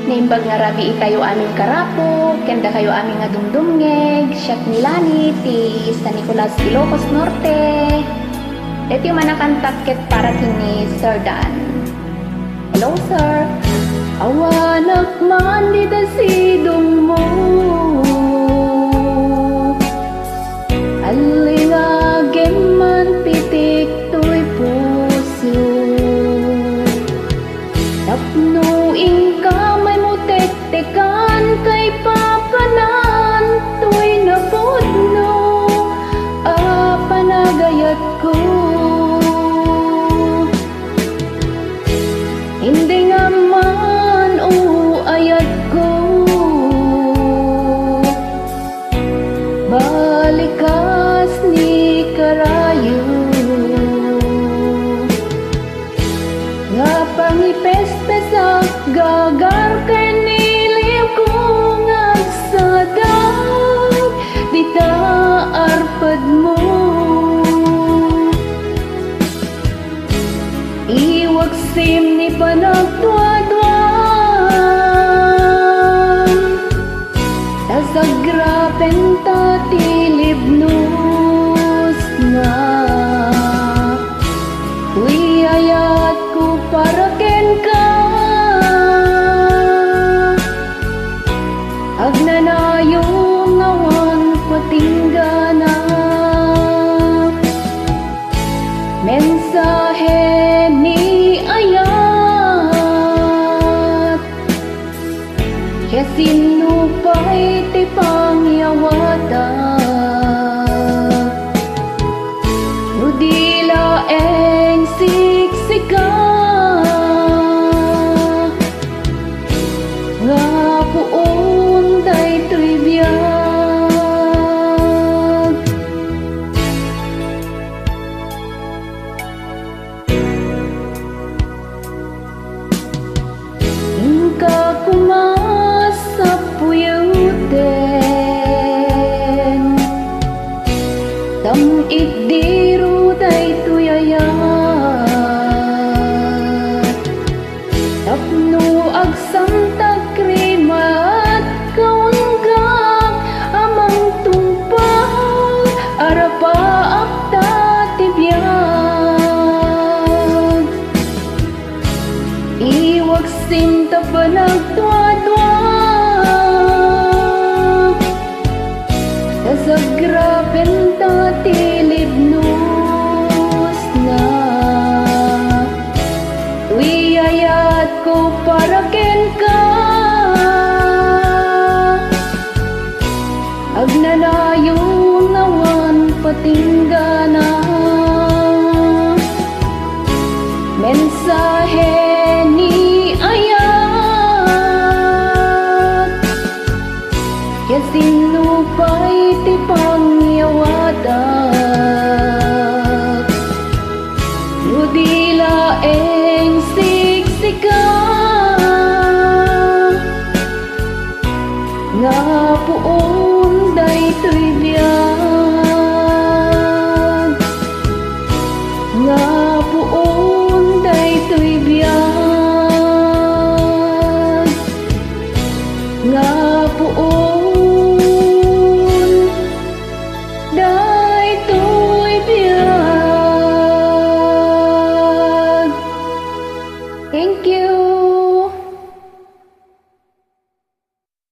Naimbag nga rabi ikayo aming karapo, kenda kayo aming nga dumdumngeg, siyak nilani, ti San Nicolas Ilocos Norte. Ito yung manakantakit para kini Sir Dan. Hello, sir. Awanak man di da sidong mo, alingagem man pitik to'y puso. Tapnuing kamay mo tektekan kay papanan to'y napudno panagayat ko. Hindi nga man ayat ko, balikas ni karayo nga pangipespes gagar kay niliw ko nga sadag di ta arpad mo. Iwag sim ni panagtuadwan tasagrapen ta tilibnos na uyayat ko para ken ka agnanayong awan patinggana mensahe ni ayat kaya sinupay ti pangyawata nudila eng siksika nga puon day tribiyag. Ingka kumasa puyuten tam ikdiru day tuyayat tapno agsam takrimat kaunggak amang tumpang arapa akta tibiyag. Iwag sinta panagtuadwa tasagrapen ta tilibnos na uyayat ko para ken ka agnanayong awan patinggana mensahe ni ayat kaya sinupay ti pangyawatak nudila eng siksika nga puon day to'y biyag nga puon day to'y biyag nga puon day to'y biyag. Thank you.